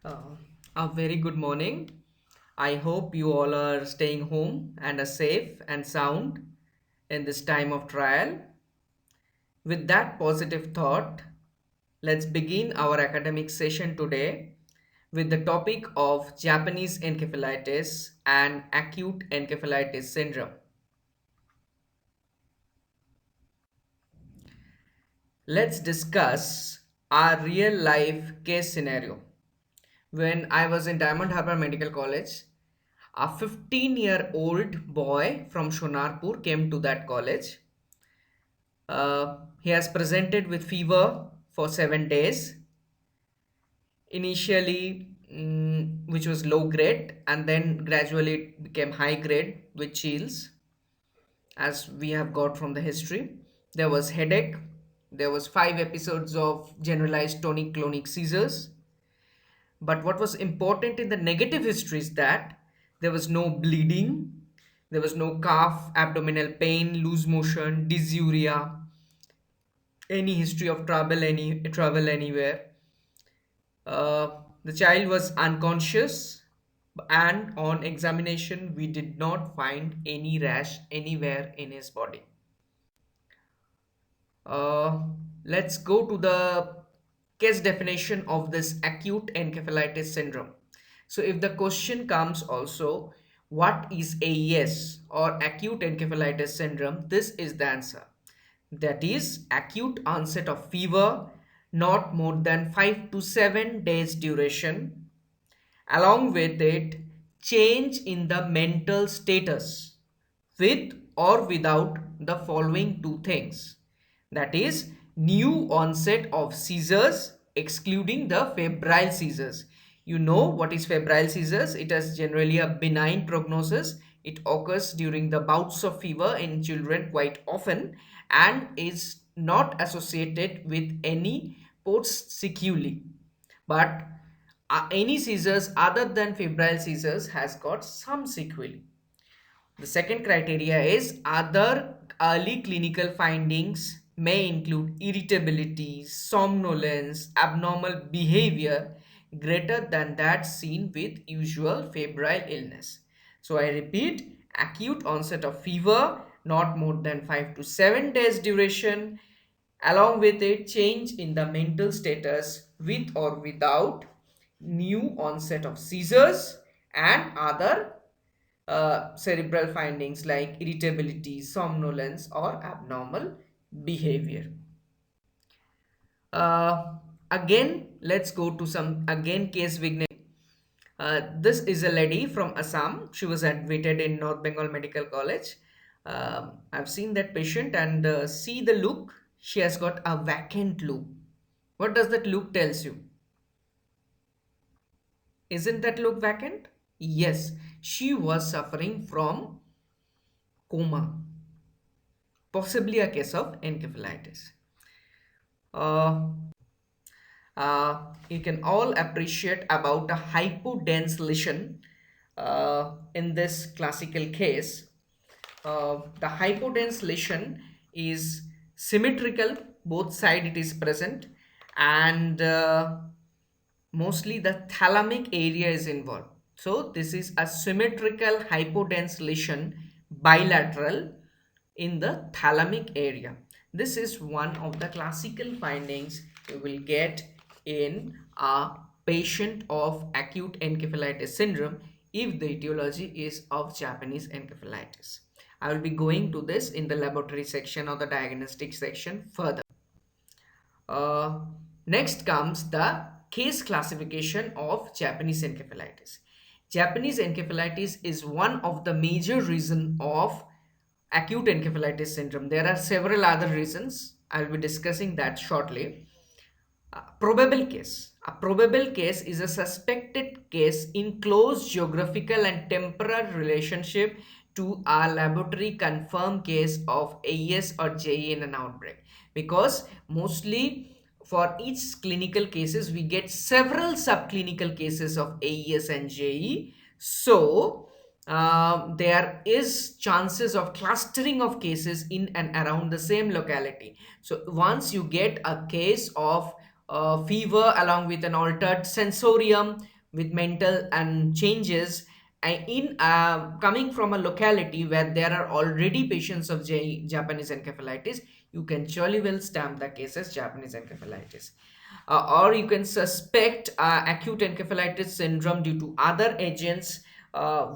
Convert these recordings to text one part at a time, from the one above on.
Uh, a very good morning. I hope you all are staying home and are safe and sound in this time of trial. With that positive thought, let's begin our academic session today with the topic of Japanese encephalitis and acute encephalitis syndrome. Let's discuss our real life case scenario. When I was in Diamond Harbour Medical College, a 15-year-old boy from Shonarpur came to that college. He has presented with fever for 7 days. Initially, which was low grade, and then gradually it became high grade with chills, as we have got from the history. There was headache. There was 5 episodes of generalized tonic-clonic seizures. But what was important in the negative history is that there was no bleeding, there was no cough, abdominal pain, loose motion, dysuria, any history of travel anywhere. The child was unconscious, and on examination, we did not find any rash anywhere in his body. Uh, let's go to the case definition of this acute encephalitis syndrome. So, if the question comes also, what is AES or acute encephalitis syndrome? This is the answer. That is acute onset of fever, not more than 5 to 7 days duration, along with it change in the mental status with or without the following two things, that is new onset of seizures excluding the febrile seizures. You know what is febrile seizures? It has generally a benign prognosis. It occurs during the bouts of fever in children quite often and is not associated with any post sequelae, but any seizures other than febrile seizures has got some sequelae. The second criteria is other early clinical findings may include irritability, somnolence, abnormal behavior greater than that seen with usual febrile illness. So I repeat, acute onset of fever, not more than 5 to 7 days duration, along with it change in the mental status with or without new onset of seizures and other cerebral findings like irritability, somnolence, or abnormal behavior. Uh, Again, let's go to some again case Vignesh. This is a lady from Assam. She was admitted in North Bengal Medical College. I've seen that patient and see the look. She has got a vacant look. What does that look tells you? Isn't that look vacant? Yes, she was suffering from coma, possibly a case of encephalitis. Uh, you can all appreciate about a hypodense lesion in this classical case. The hypodense lesion is symmetrical, both side it is present, and mostly the thalamic area is involved. So this is a symmetrical hypodense lesion, bilateral in the thalamic area. This is one of the classical findings you will get in a patient of acute encephalitis syndrome if the etiology is of Japanese encephalitis. I will be going to this in the laboratory section or the diagnostic section further. Uh, Next comes the case classification of Japanese encephalitis. Japanese encephalitis is one of the major reason of acute encephalitis syndrome. There are several other reasons. I'll be discussing that shortly. Probable case. A probable case is a suspected case in close geographical and temporal relationship to a laboratory confirmed case of AES or JE in an outbreak. Because mostly for each clinical cases, we get several subclinical cases of AES and JE. So there is chances of clustering of cases in and around the same locality. So once you get a case of fever along with an altered sensorium, with mental and changes in coming from a locality where there are already patients of Japanese encephalitis, you can surely will stamp the case as Japanese encephalitis. Or you can suspect acute encephalitis syndrome due to other agents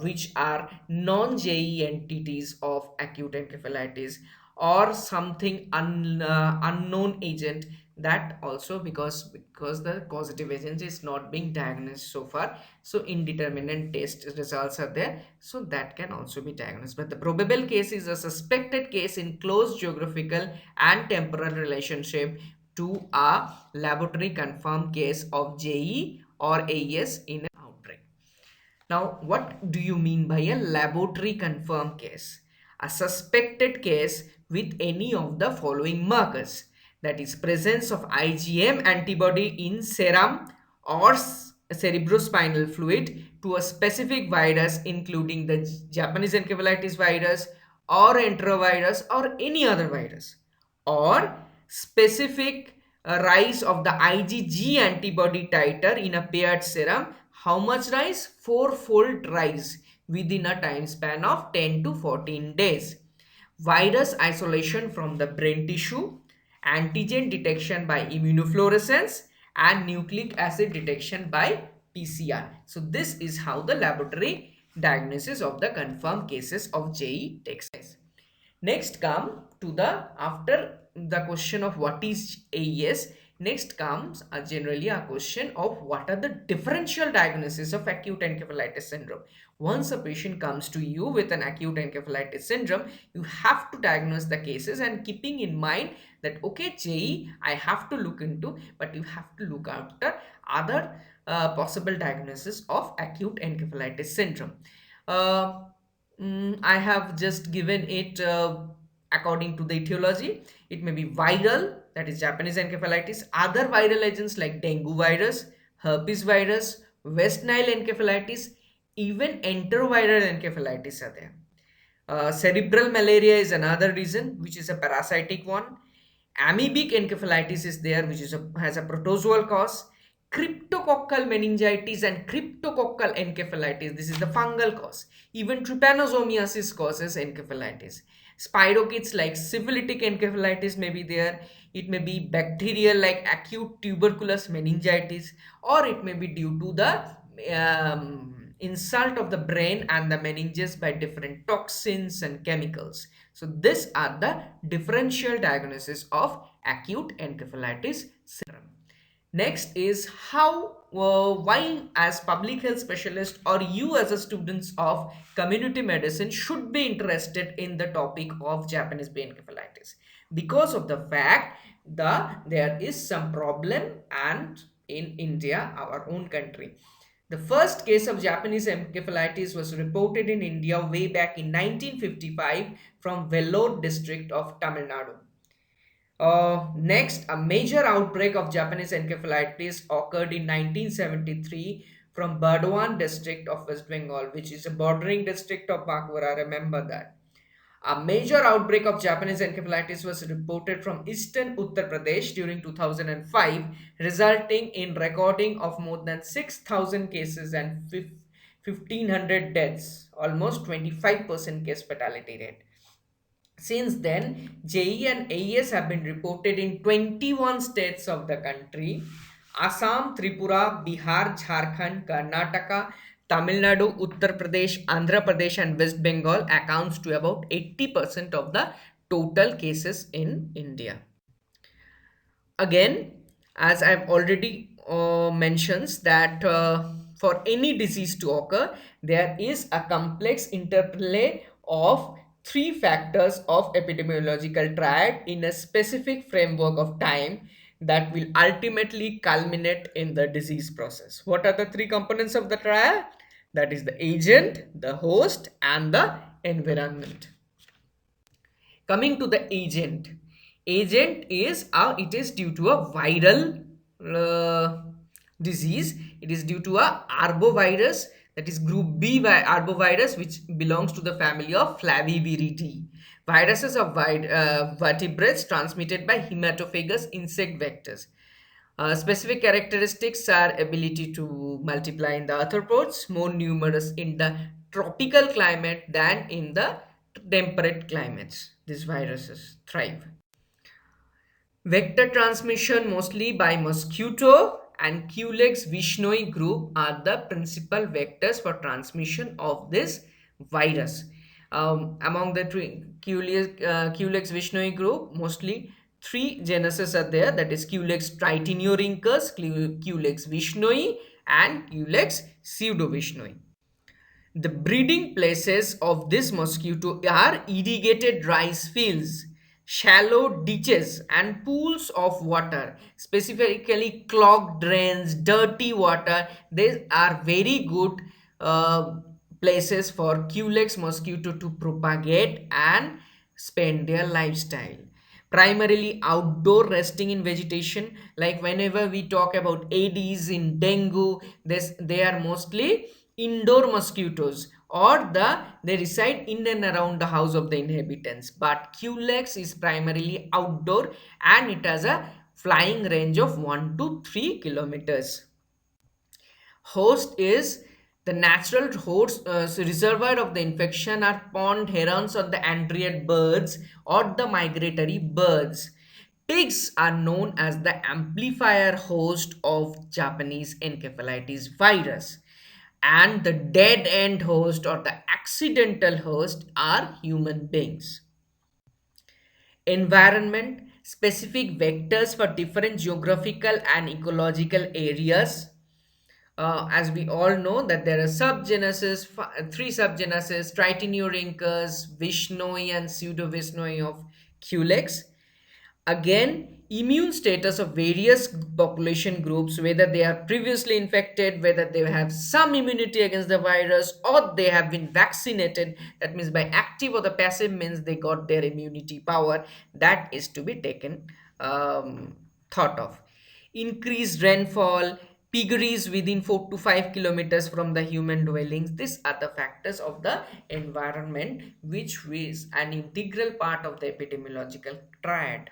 which are non-JE entities of acute encephalitis, or something unknown agent, that also because the causative agent is not being diagnosed so far, so indeterminate test results are there, so that can also be diagnosed. But the probable case is a suspected case in close geographical and temporal relationship to a laboratory confirmed case of JE or AES in an outbreak. Now, what do you mean by a laboratory confirmed case? A suspected case with any of the following markers, that is presence of IgM antibody in serum or cerebrospinal fluid to a specific virus, including the Japanese encephalitis virus or enterovirus or any other virus, or specific rise of the IgG antibody titer in a paired serum. How much rise? Four-fold rise within a time span of 10 to 14 days. Virus isolation from the brain tissue, antigen detection by immunofluorescence, and nucleic acid detection by PCR. So this is how the laboratory diagnosis of the confirmed cases of JE takes place. Next come to the, after the question of what is AES, next comes generally a question of what are the differential diagnosis of acute encephalitis syndrome. Once a patient comes to you with an acute encephalitis syndrome, you have to diagnose the cases, and keeping in mind that okay, JE I have to look into, but you have to look after other possible diagnosis of acute encephalitis syndrome. uh, I have just given it according to the etiology. It may be viral, that is Japanese encephalitis, other viral agents like dengue virus, herpes virus, West Nile encephalitis, even enteroviral encephalitis are there. Cerebral malaria is another reason, which is a parasitic one. Amoebic encephalitis is there, which is has a protozoal cause. Cryptococcal meningitis and cryptococcal encephalitis, this is the fungal cause. Even trypanosomiasis causes encephalitis. Spirochetes like syphilitic encephalitis may be there. It may be bacterial like acute tuberculous meningitis, or it may be due to the insult of the brain and the meninges by different toxins and chemicals. So these are the differential diagnosis of acute encephalitis syndrome. Next is how, why as public health specialist or you as a students of community medicine should be interested in the topic of Japanese B encephalitis, because of the fact that there is some problem and in India, our own country. The first case of Japanese encephalitis was reported in India way back in 1955 from Vellore district of Tamil Nadu. Next, a major outbreak of Japanese encephalitis occurred in 1973 from Burdwan district of West Bengal, which is a bordering district of Bankura. Remember that. A major outbreak of Japanese encephalitis was reported from eastern Uttar Pradesh during 2005, resulting in recording of more than 6,000 cases and 1,500 deaths, almost 25% case fatality rate. Since then, JE and AES have been reported in 21 states of the country: Assam, Tripura, Bihar, Jharkhand, Karnataka, Tamil Nadu, Uttar Pradesh, Andhra Pradesh, and West Bengal accounts to about 80% of the total cases in India. Again, as I've already mentions that for any disease to occur, there is a complex interplay of three factors of epidemiological triad in a specific framework of time that will ultimately culminate in the disease process. What are the three components of the triad? That is the agent, the host, and the environment. Coming to the agent, agent is it is due to a viral disease. It is due to a arbovirus, that is group B arbovirus, which belongs to the family of Flaviviridae. Viruses of vertebrates transmitted by hematophagous insect vectors. Specific characteristics are ability to multiply in the arthropods, more numerous in the tropical climate than in the temperate climates. These viruses thrive. Vector transmission mostly by mosquito and Culex vishnoi group are the principal vectors for transmission of this virus. Among the Culex vishnoi group, mostly three genuses are there, that is Culex tritineorhynchus, Culex vishnoi, and Culex pseudovishnoi. The breeding places of this mosquito are irrigated rice fields, shallow ditches, and pools of water, specifically clogged drains, dirty water. These are very good uh, places for Culex mosquito to propagate and spend their lifestyle. Primarily outdoor resting in vegetation, like whenever we talk about Aedes in dengue, they are mostly indoor mosquitoes, or they reside in and around the house of the inhabitants. But Culex is primarily outdoor, and it has a flying range of 1 to 3 kilometers. Host is the natural host, reservoir of the infection are pond herons or the android birds or the migratory birds. Pigs are known as the amplifier host of Japanese encephalitis virus, and the dead end host or the accidental host are human beings. Environment specific vectors for different geographical and ecological areas. As we all know that there are subgenuses, three subgenuses, Tritineorhynchus, Vishnoi, and Pseudovishnoi of Culex. Again, immune status of various population groups, whether they are previously infected, whether they have some immunity against the virus, or they have been vaccinated. That means by active or the passive means they got their immunity power. That is to be taken thought of. Increased rainfall, piggeries within 4 to 5 kilometers from the human dwellings. These are the factors of the environment, which is an integral part of the epidemiological triad.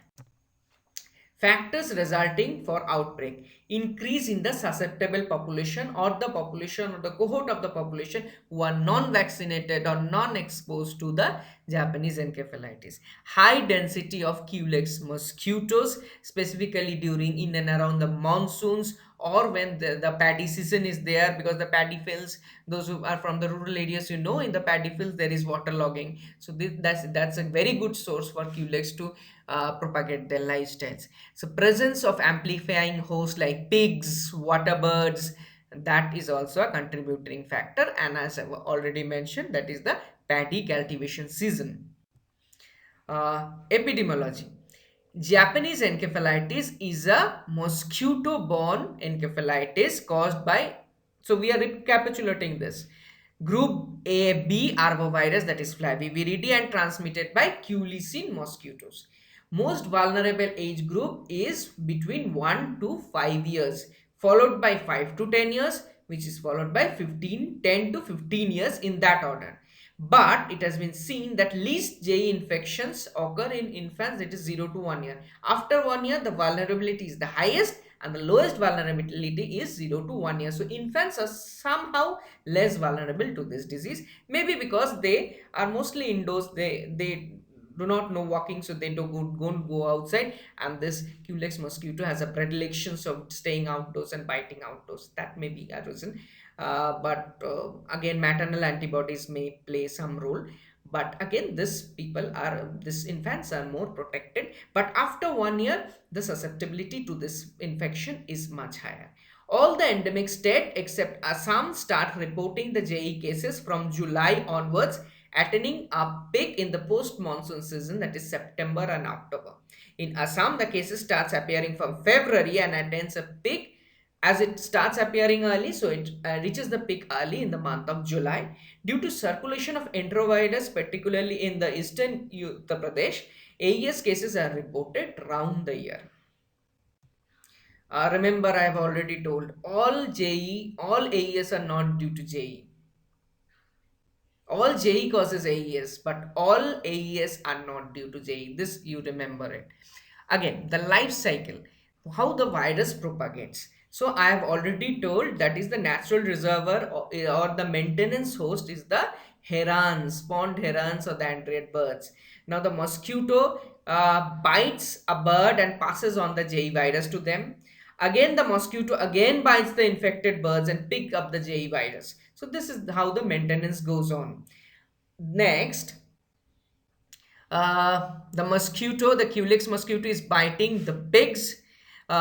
Factors resulting for outbreak: increase in the susceptible population, or the population or the cohort of the population who are non-vaccinated or non-exposed to the Japanese encephalitis. High density of Culex mosquitoes, specifically during in and around the monsoons, or when the paddy season is there, because the paddy fields, those who are from the rural areas, in the paddy fields there is waterlogging. So that's a very good source for Culex to propagate their lifestyles. So presence of amplifying hosts like pigs, water birds, that is also a contributing factor. And as I've already mentioned, that is the paddy cultivation season. Epidemiology. Japanese encephalitis is a mosquito-borne encephalitis caused by, so we are recapitulating this. Group A-B arbovirus, that is Flaviviridae, and transmitted by Culicin mosquitoes. Most vulnerable age group is between 1 to 5 years, followed by 5 to 10 years, which is followed by 10 to 15 years, in that order. But it has been seen that least JE infections occur in infants, that is 0 to 1 year. After 1 year, the vulnerability is the highest, and the lowest vulnerability is 0 to 1 year. So infants are somehow less vulnerable to this disease, maybe because they are mostly indoors, they do not know walking, so they don't go outside, and this Culex mosquito has a predilection of staying outdoors and biting outdoors. That may be a reason. But again, maternal antibodies may play some role. But again, these infants are more protected, but after 1 year the susceptibility to this infection is much higher. All the endemic state except Assam start reporting the JE cases from July onwards, attaining a peak in the post-monsoon season, that is September and October. In Assam, the cases starts appearing from February and attains a peak as it starts appearing early, so it reaches the peak early in the month of July. Due to circulation of enterovirus, particularly in the eastern Uttar Pradesh, AES cases are reported round the year. Remember, I have already told all AES are not due to JE. All JE causes AES, but all AES are not due to JE. This you remember it. Again, the life cycle. How the virus propagates. So I have already told that is the natural reservoir, or the maintenance host is the herons, pond herons or the android birds. Now the mosquito bites a bird and passes on the JE virus to them. Again, the mosquito again bites the infected birds and pick up the JE virus. So this is how the maintenance goes on. Next, the mosquito, the Culex mosquito, is biting the pigs,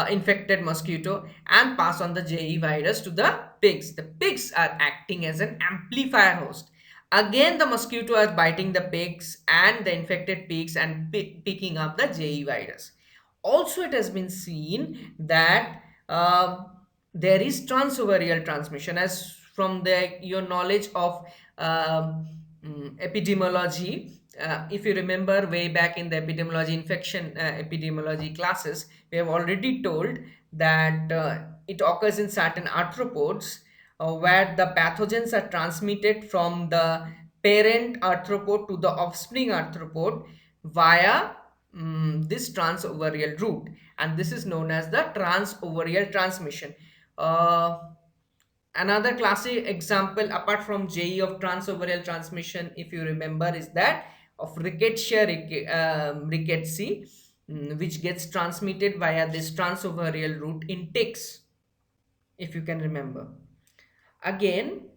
infected mosquito, and pass on the JE virus to the pigs. The pigs are acting as an amplifier host. Again, the mosquito is biting the pigs and the infected pigs and picking up the JE virus. Also, it has been seen that there is transovarial transmission, as from the your knowledge of epidemiology. If you remember way back in the epidemiology infection epidemiology classes, we have already told that it occurs in certain arthropods where the pathogens are transmitted from the parent arthropod to the offspring arthropod via this transovarial route, and this is known as the transovarial transmission. Uh, Another classic example apart from JE of transovarial transmission, if you remember, is that of rickettsy, which gets transmitted via this transovarial route in ticks, if you can remember. Again,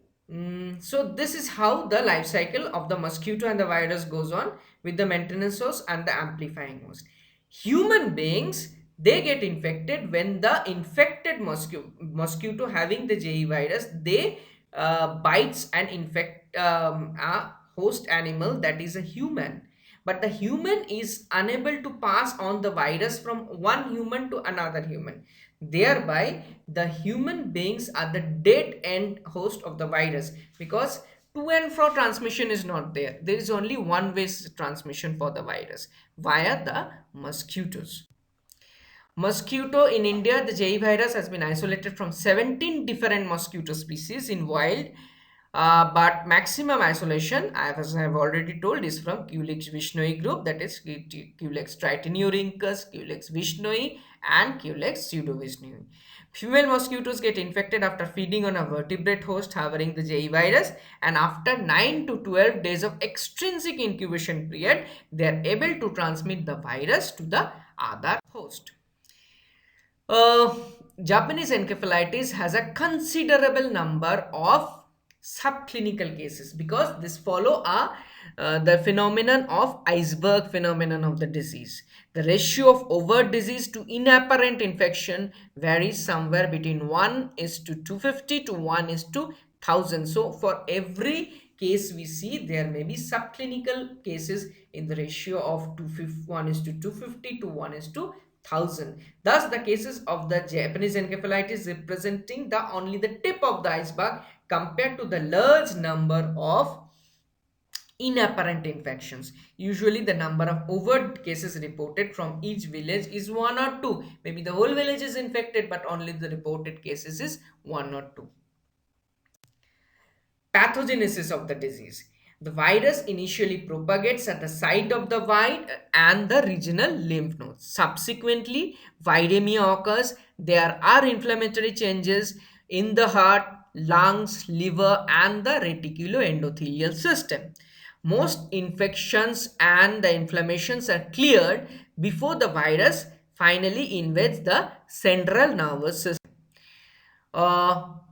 so this is how the life cycle of the mosquito and the virus goes on, with the maintenance host and the amplifying host. Human beings, they get infected when the infected mosquito having the JE virus, they bites and infect a host animal, that is a human. But the human is unable to pass on the virus from one human to another human. Thereby, the human beings are the dead end host of the virus, because to and fro transmission is not there. There is only one way transmission for the virus, via the mosquitoes. Mosquito in India, the JE virus has been isolated from 17 different mosquito species in wild, but maximum isolation, as I have already told, is from Culex vishnoi group, that is Culex tritineurincus, Culex vishnoi, and Culex pseudovishnoi. Female mosquitoes get infected after feeding on a vertebrate host harboring the JE virus, and after 9 to 12 days of extrinsic incubation period, they are able to transmit the virus to the other host. Uh, Japanese encephalitis has a considerable number of subclinical cases, because this follow the phenomenon of iceberg phenomenon of the disease. The ratio of overt disease to inapparent infection varies somewhere between 1 is to 250 to 1 is to 1000. So for every case we see, there may be subclinical cases in the ratio of 1 is to 250 to 1 is to 1000. Thus, the cases of the Japanese encephalitis representing the only the tip of the iceberg compared to the large number of inapparent infections. Usually, the number of overt cases reported from each village is 1 or 2. Maybe the whole village is infected, but only the reported cases is 1 or 2. Pathogenesis of the disease. The virus initially propagates at the site of the vide and the regional lymph nodes. Subsequently, viremia occurs. There are inflammatory changes in the heart, lungs, liver, and the reticuloendothelial system. Most infections and the inflammations are cleared before the virus finally invades the central nervous system.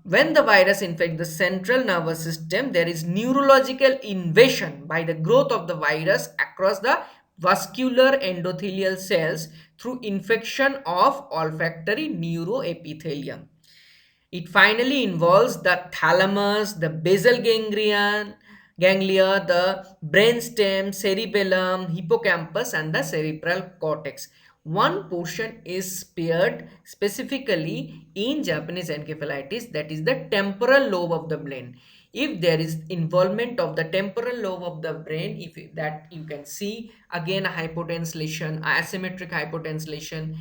When the virus infects the central nervous system, there is neurological invasion by the growth of the virus across the vascular endothelial cells through infection of olfactory neuroepithelium. It finally involves the thalamus, the basal ganglia, the brainstem, cerebellum, hippocampus, and the cerebral cortex. One portion is spared specifically in Japanese encephalitis, that is the temporal lobe of the brain. If there is involvement of the temporal lobe of the brain, if that you can see again a hypotensillation, asymmetric hypotensillation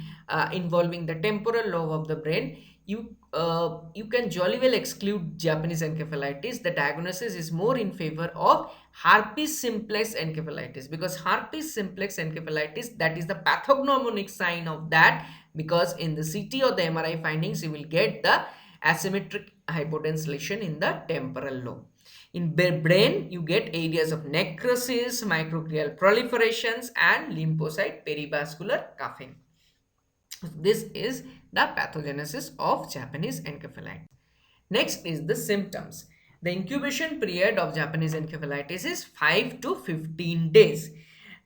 involving the temporal lobe of the brain, you can jolly well exclude Japanese encephalitis. The diagnosis is more in favor of herpes simplex encephalitis, because herpes simplex encephalitis, that is the pathognomonic sign of that, because in the CT or the MRI findings, you will get the asymmetric hypotension in the temporal lobe. In brain, you get areas of necrosis, microglial proliferations, and lymphocyte perivascular cuffing. This is the pathogenesis of Japanese encephalitis. Next is the symptoms. The incubation period of Japanese encephalitis is 5 to 15 days.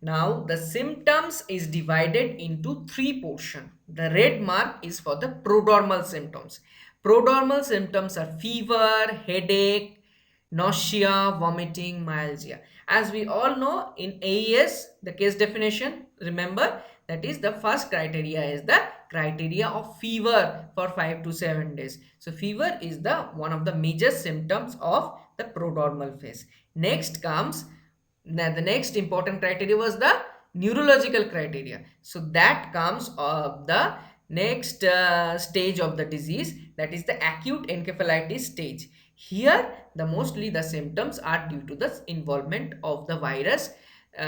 Now, the symptoms is divided into three portions. The red mark is for the prodromal symptoms. Prodromal symptoms are fever, headache, nausea, vomiting, myalgia. As we all know, in AES, the case definition, remember, that is the first criteria is the criteria of fever for 5 to 7 days. So fever is the one of the major symptoms of the prodromal phase. Next comes, now the next important criteria was the neurological criteria. So that comes of the next stage of the disease, that is the acute encephalitis stage. Here the mostly the symptoms are due to the involvement of the virus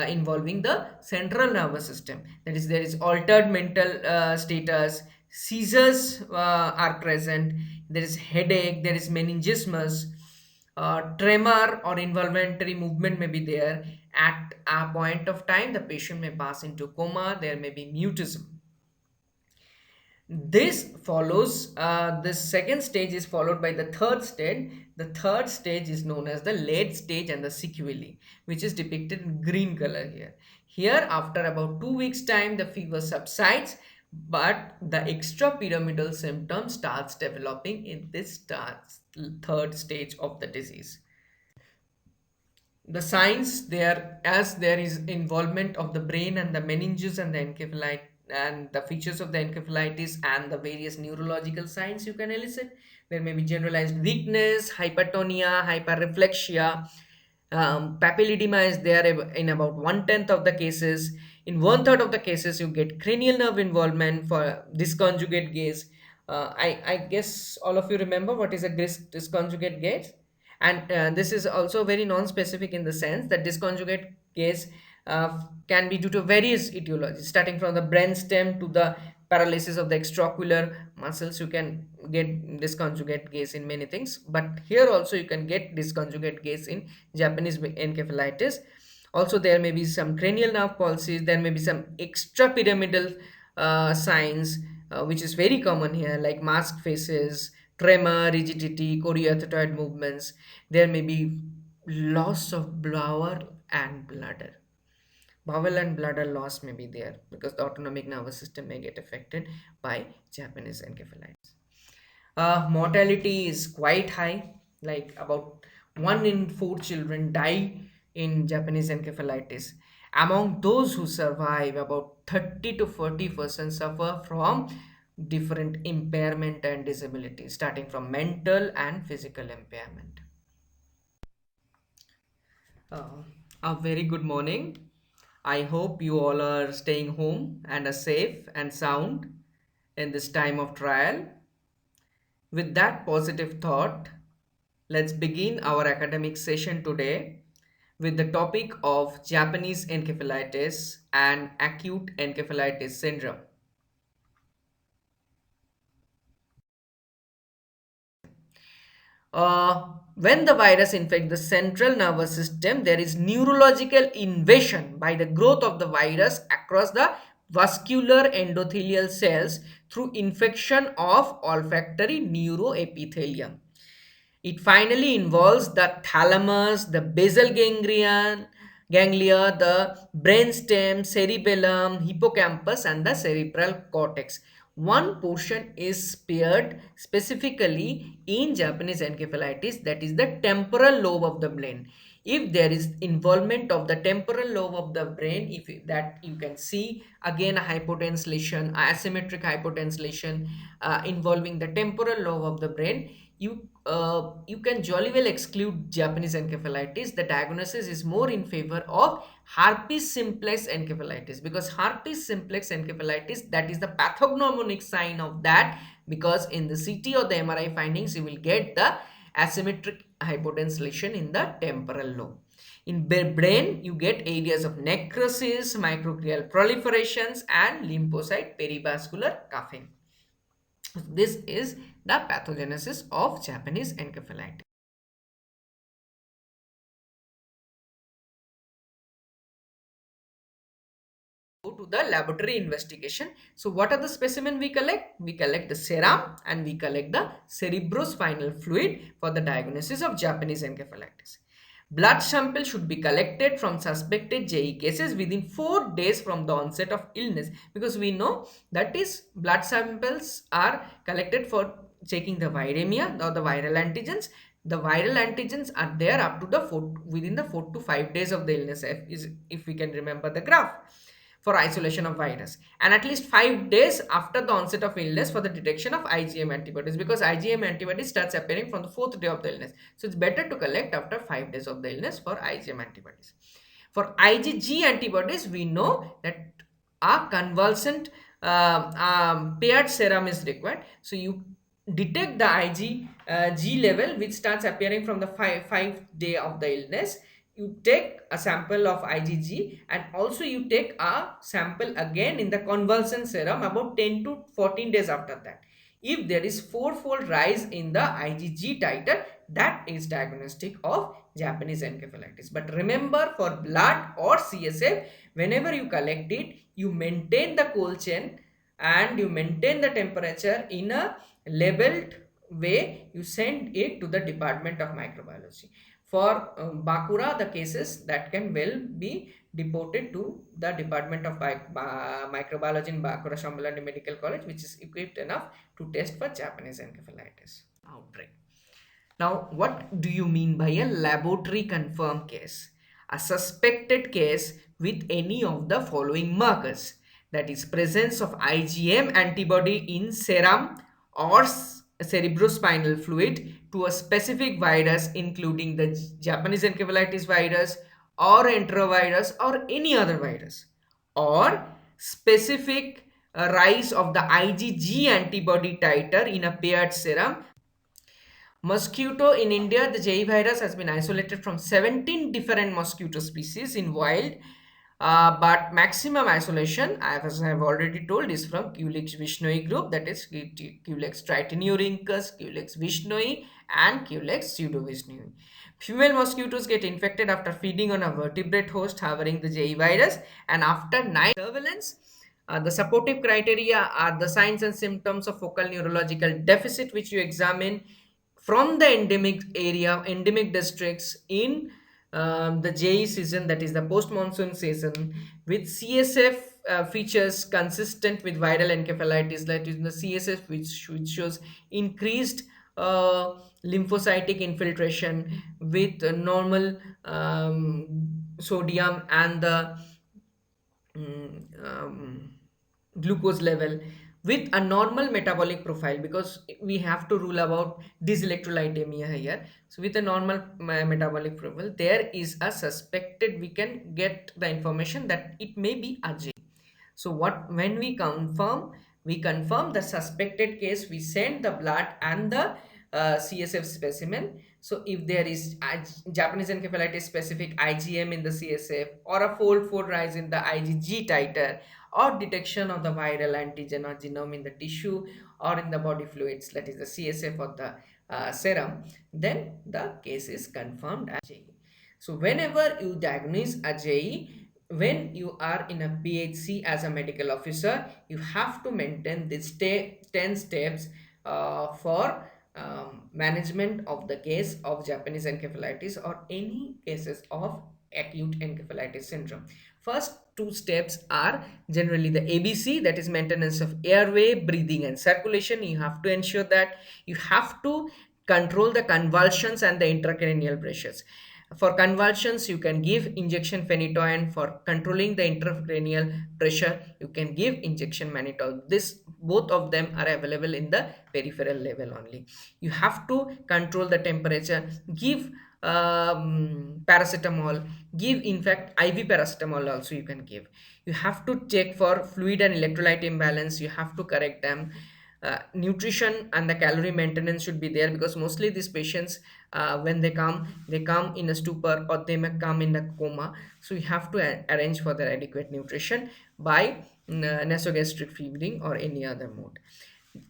involving the central nervous system. That is, there is altered mental status, seizures are present, there is headache, there is meningismus, tremor or involuntary movement may be there. At a point of time, the patient may pass into coma, there may be mutism. This follows, the second stage is followed by the third stage. The third stage is known as the late stage and the sequelae, which is depicted in green color here. Here, after about 2 weeks time, the fever subsides, but the extrapyramidal symptom starts developing in this third stage of the disease. The signs there, as there is involvement of the brain and the meninges and the encephalitis and the features of the encephalitis and the various neurological signs you can elicit. There may be generalized weakness, hypertonia, hyperreflexia. Papilledema is there in about 1/10 of the cases. In 1/3 of the cases, you get cranial nerve involvement for disconjugate gaze. I guess all of you remember what is a disconjugate gaze, and this is also very non-specific in the sense that disconjugate gaze can be due to various etiologies, starting from the brainstem to the paralysis of the extraocular muscles. You can get disconjugate gaze in many things, but here also you can get disconjugate gaze in Japanese encephalitis. Also, there may be some cranial nerve palsies, there may be some extrapyramidal signs, which is very common here, like masked faces, tremor, rigidity, choriothetoid movements. There may be loss of bowel and bladder. Bowel and bladder loss may be there because the autonomic nervous system may get affected by Japanese encephalitis. Mortality is quite high, like about 1 in 4 children die in Japanese encephalitis. Among those who survive, about 30 to 40% suffer from different impairment and disability, starting from mental and physical impairment. A very good morning. I hope you all are staying home and are safe and sound in this time of trial. With that positive thought, let's begin our academic session today with the topic of Japanese encephalitis and acute encephalitis syndrome. When the virus infects the central nervous system, there is neurological invasion by the growth of the virus across the vascular endothelial cells through infection of olfactory neuroepithelium. It finally involves the thalamus, the basal ganglia, the brainstem, cerebellum, hippocampus, and the cerebral cortex. One portion is spared specifically in Japanese encephalitis, that is the temporal lobe of the brain. If there is involvement of the temporal lobe of the brain, if that you can see again a hypotension, asymmetric hypotension involving the temporal lobe of the brain, you can jolly well exclude Japanese encephalitis. The diagnosis is more in favor of herpes simplex encephalitis, because herpes simplex encephalitis, that is the pathognomonic sign of that, because in the CT or the MRI findings you will get the asymmetric hypotension in the temporal lobe. In brain, you get areas of necrosis, microglial proliferations, and lymphocyte perivascular coughing. This is the pathogenesis of Japanese encephalitis. Go to the laboratory investigation. So what are the specimen we collect? We collect the serum and we collect the cerebrospinal fluid for the diagnosis of Japanese encephalitis. Blood sample should be collected from suspected JE cases within 4 days from the onset of illness, because we know that is blood samples are collected for checking the viremia or the viral antigens. The viral antigens are there up to the within the 4 to 5 days of the illness, if we can remember the graph, for isolation of virus, and at least 5 days after the onset of illness for the detection of IgM antibodies, because IgM antibodies starts appearing from the 4th day of the illness. So it's better to collect after 5 days of the illness for IgM antibodies. For IgG antibodies, we know that a convalescent paired serum is required. So you detect the IgG level which starts appearing from the 5th day of the illness. You take a sample of IgG and also you take a sample again in the convalescent serum about 10 to 14 days after that. If there is fourfold rise in the IgG titer, that is diagnostic of Japanese encephalitis. But remember, for blood or CSF, whenever you collect it, you maintain the cold chain and you maintain the temperature in a labeled way. You send it to the Department of Microbiology. For Bakura, the cases that can well be deported to the Department of Microbiology in Bakura Shambhalani Medical College, which is equipped enough to test for Japanese encephalitis outbreak. Now, what do you mean by a laboratory confirmed case? A suspected case with any of the following markers, that is presence of IgM antibody in serum or cerebrospinal fluid to a specific virus, including the Japanese encephalitis virus or enterovirus or any other virus, or specific rise of the IgG antibody titer in a paired serum. Mosquito in India, the JE virus has been isolated from 17 different mosquito species in wild, but maximum isolation, as I have already told, is from Culex vishnoi group, that is Culex tritineurincus, Culex vishnoi, and Culex pseudovishnoi. Female mosquitoes get infected after feeding on a vertebrate host harboring the JE virus, and after 9 surveillance. The supportive criteria are the signs and symptoms of focal neurological deficit, which you examine from the endemic area, endemic districts in the JE season, that is the post-monsoon season, with CSF features consistent with viral encephalitis, that is the CSF which shows increased lymphocytic infiltration with normal sodium and the glucose level, with a normal metabolic profile, because we have to rule about dyselectrolytemia here. So with a normal metabolic profile, there is a suspected, we can get the information that it may be a J. So what, when we confirm the suspected case, we send the blood and the CSF specimen. So if there is Japanese encephalitis specific IgM in the CSF, or a fold rise in the IgG titer, or detection of the viral antigen or genome in the tissue or in the body fluids, that is the CSF or the serum, then the case is confirmed as JE. So whenever you diagnose a JE, when you are in a PHC as a medical officer, you have to maintain these 10 steps for management of the case of Japanese encephalitis or any cases of acute encephalitis syndrome. First two steps are generally the ABC, that is maintenance of airway, breathing and circulation. You have to ensure that. You have to control the convulsions and the intracranial pressures. For convulsions, you can give injection phenytoin. For controlling the intracranial pressure, you can give injection mannitol. This, both of them are available in the peripheral level only. You have to control the temperature, give paracetamol, give, in fact, IV paracetamol also you can give. You have to check for fluid and electrolyte imbalance, you have to correct them. nutrition and the calorie maintenance should be there, because mostly these patients, when they come in a stupor or they may come in a coma. So you have to arrange for their adequate nutrition by nasogastric feeding or any other mode.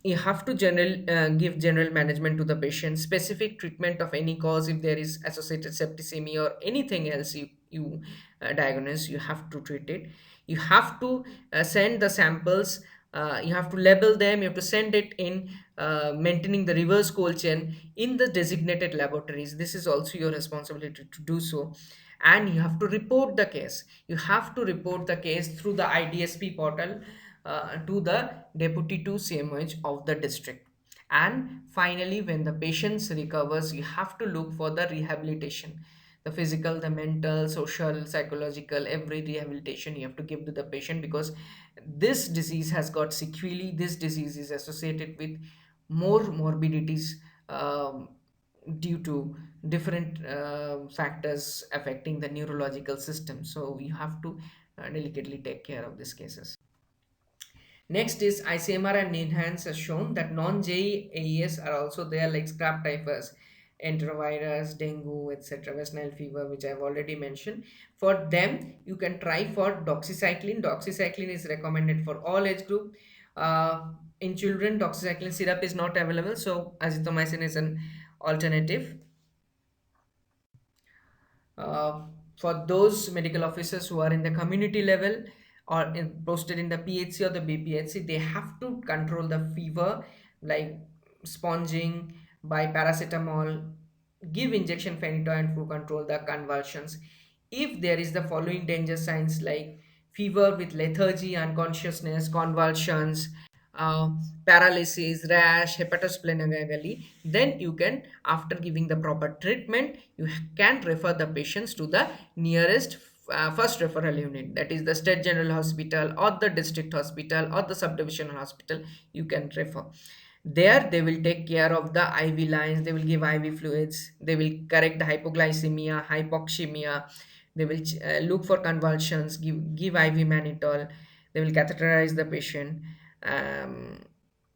You have to give general management to the patient, specific treatment of any cause. If there is associated septicemia or anything else you diagnose, you have to treat it. You have to send the samples, you have to label them, you have to send it in, maintaining the reverse cold chain in the designated laboratories. This is also your responsibility to do so. And you have to report the case. You have to report the case through the IDSP portal to the deputy to CMH of the district. And finally, when the patient recovers, you have to look for the rehabilitation, the physical, the mental, social, psychological, every rehabilitation you have to give to the patient, because this disease has got sequelae. This disease is associated with more morbidities, due to different factors affecting the neurological system. So you have to delicately take care of these cases. Next is ICMR and NHANES has shown that non-JE AES are also there, like scrap typhus, enterovirus, dengue, etc., West Nile fever, which I've already mentioned. For them, you can try for doxycycline. Doxycycline is recommended for all age group. Uh, in children, doxycycline syrup is not available, so azithromycin is an alternative. uh, for those medical officers who are in the community level or posted in the PHC or the BPHC, they have to control the fever, like sponging by paracetamol, give injection phenytoin to control the convulsions. If there is the following danger signs like fever with lethargy, unconsciousness, convulsions, uh, paralysis, rash, hepatosplenomegaly, then you can, after giving the proper treatment, you can refer the patients to the nearest first referral unit, that is the state general hospital or the district hospital or the subdivisional hospital. You can refer there. They will take care of the IV lines, they will give IV fluids, they will correct the hypoglycemia, hypoxemia, they will look for convulsions, give IV mannitol, they will catheterize the patient, um,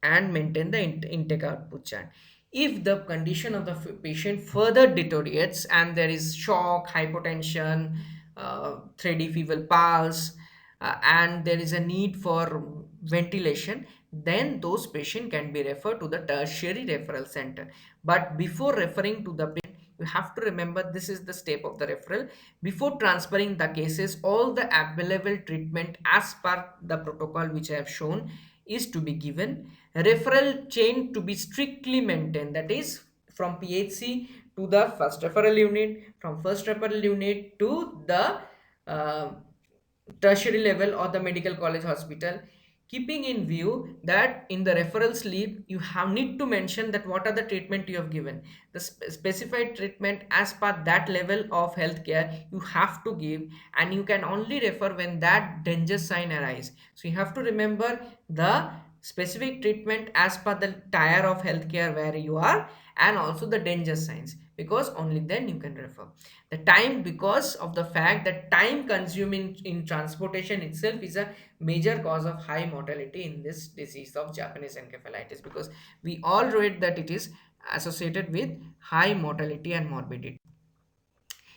and maintain the intake output chart. If the condition of the patient further deteriorates and there is shock, hypotension, 3D fever pulse, and there is a need for ventilation, then those patients can be referred to the tertiary referral center. But before referring to the patient, you have to remember this is the step of the referral. Before transferring the cases, all the available treatment as per the protocol which I have shown is to be given. Referral chain to be strictly maintained, that is from PHC to the first referral unit, from first referral unit to the uh, tertiary level or the medical college hospital, keeping in view that in the referral slip you have need to mention that what are the treatment you have given, the specified treatment as per that level of healthcare you have to give, and you can only refer when that danger sign arise. So you have to remember the specific treatment as per the tier of healthcare where you are, and also the danger signs, because only then you can refer. The time, because of the fact that time consuming in transportation itself is a major cause of high mortality in this disease of Japanese encephalitis, because we all read that it is associated with high mortality and morbidity.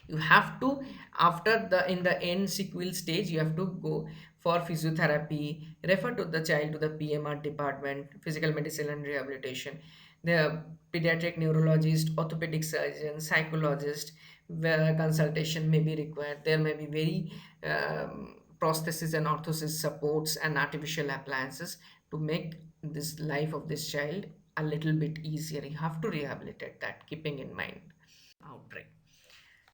You have to, after the in the end sequel stage, you have to go for physiotherapy, refer to the child to the PMR department, physical medicine and rehabilitation, the pediatric neurologist, orthopedic surgeon, psychologist, where consultation may be required. There may be very prosthesis and orthosis supports and artificial appliances to make this life of this child a little bit easier. You have to rehabilitate that, keeping in mind outbreak.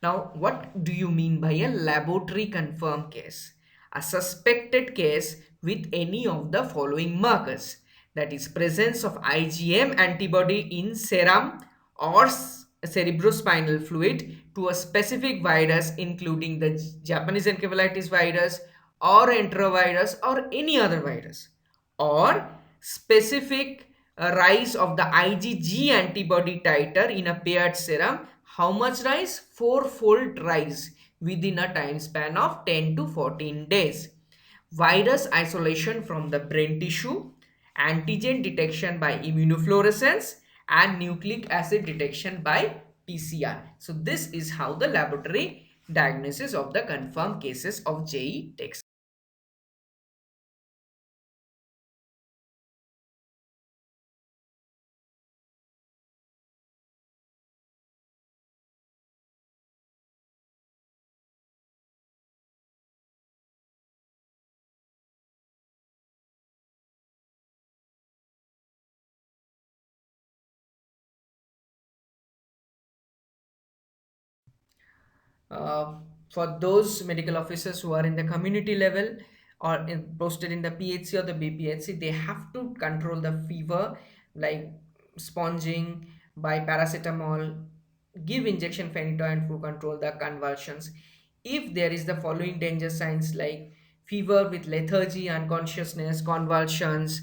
Now, what do you mean by a laboratory confirmed case? A suspected case with any of the following markers, that is presence of IgM antibody in serum or cerebrospinal fluid to a specific virus, including the Japanese encephalitis virus or enterovirus or any other virus, or specific rise of the IgG antibody titer in a paired serum. How much rise? Four-fold rise within a time span of 10 to 14 days. Virus isolation from the brain tissue antigen detection by immunofluorescence, and nucleic acid detection by PCR. So this is how the laboratory diagnosis of the confirmed cases of JE takes. uh, for those medical officers who are in the community level or posted in the PHC or the BPHC, they have to control the fever, like sponging by paracetamol, give injection phenytoin to control the convulsions. If there is the following danger signs like fever with lethargy, unconsciousness, convulsions,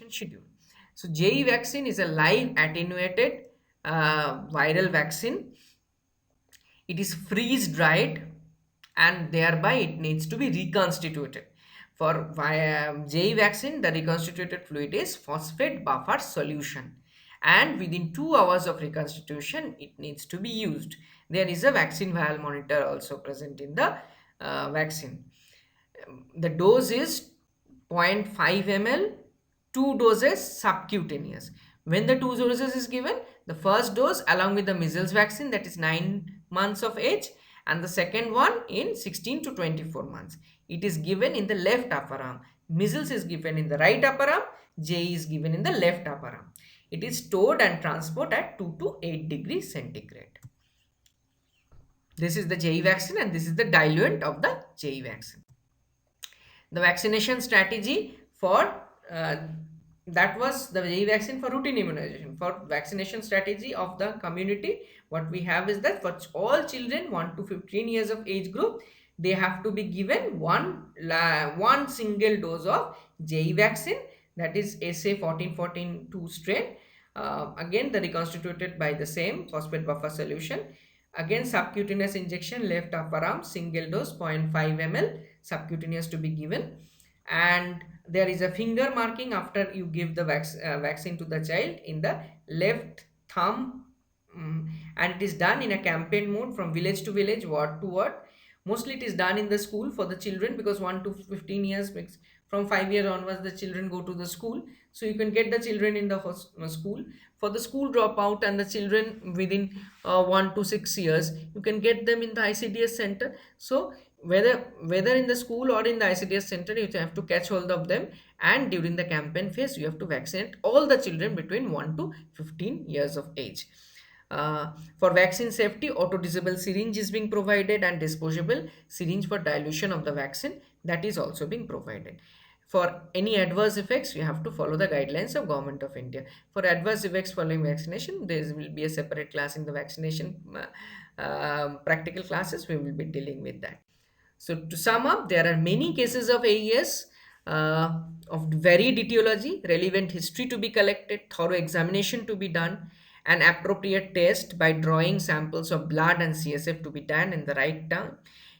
schedule. So JE vaccine is a live attenuated viral vaccine. It is freeze dried and thereby it needs to be reconstituted. For JE vaccine, the reconstituted fluid is phosphate buffer solution, and within 2 hours of reconstitution, it needs to be used. There is a vaccine vial monitor also present in the vaccine. The dose is zero point 0.5 ml, two doses subcutaneous. When the two doses is given, the first dose along with the measles vaccine, that is 9 months of age, and the second one in 16 to 24 months. It is given in the left upper arm. Measles is given in the right upper arm, JE is given in the left upper arm. It is stored and transport at 2 to 8 degrees centigrade. This is the JE vaccine and this is the diluent of the JE vaccine. The vaccination strategy for uh, that was the JE vaccine for routine immunization. For vaccination strategy of the community, what we have is that for all children 1 to 15 years of age group, they have to be given one single dose of JE vaccine, that is SA 1414-2 strain. Again, the reconstituted by the same phosphate buffer solution. Again, subcutaneous injection, left upper arm, single dose, zero point 0.5 ml, subcutaneous to be given. And there is a finger marking after you give the vaccine to the child in the left thumb. And it is done in a campaign mode from village to village, ward to ward. Mostly it is done in the school for the children, because 1 to 15 years makes, from 5 year onwards the children go to the school, so you can get the children in the school. For the school dropout and the children within 1 to 6 years, you can get them in the ICDS center. So whether in the school or in the ICDS center, you have to catch hold of them, and during the campaign phase you have to vaccinate all the children between 1 to 15 years of age. For vaccine safety, auto-disable syringe is being provided, and disposable syringe for dilution of the vaccine, that is also being provided. For any adverse effects, you have to follow the guidelines of Government of India. For adverse effects following vaccination, there will be a separate class in the vaccination practical classes. We will be dealing with that. So to sum up, there are many cases of AES of varied etiology, relevant history to be collected, thorough examination to be done, an appropriate test by drawing samples of blood and CSF to be done in the right time.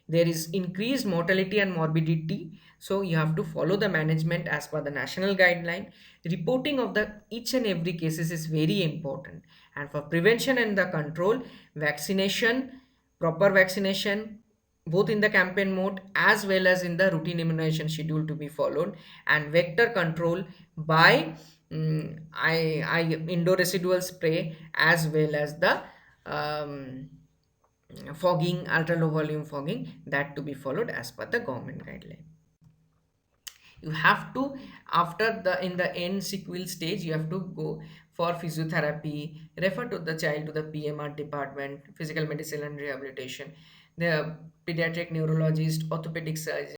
There is increased mortality and morbidity, so you have to follow the management as per the national guideline. Reporting of the each and every cases is very important, and for prevention and the control, vaccination, proper vaccination, both in the campaign mode as well as in the routine immunization schedule to be followed, and vector control by indoor residual spray, as well as the um, fogging, ultra low volume fogging, that to be followed as per the government guideline. You have to, after the in the end sequel stage, you have to go for physiotherapy, refer to the child to the PMR department, physical medicine and rehabilitation, the pediatric neurologist, orthopedic surgeon,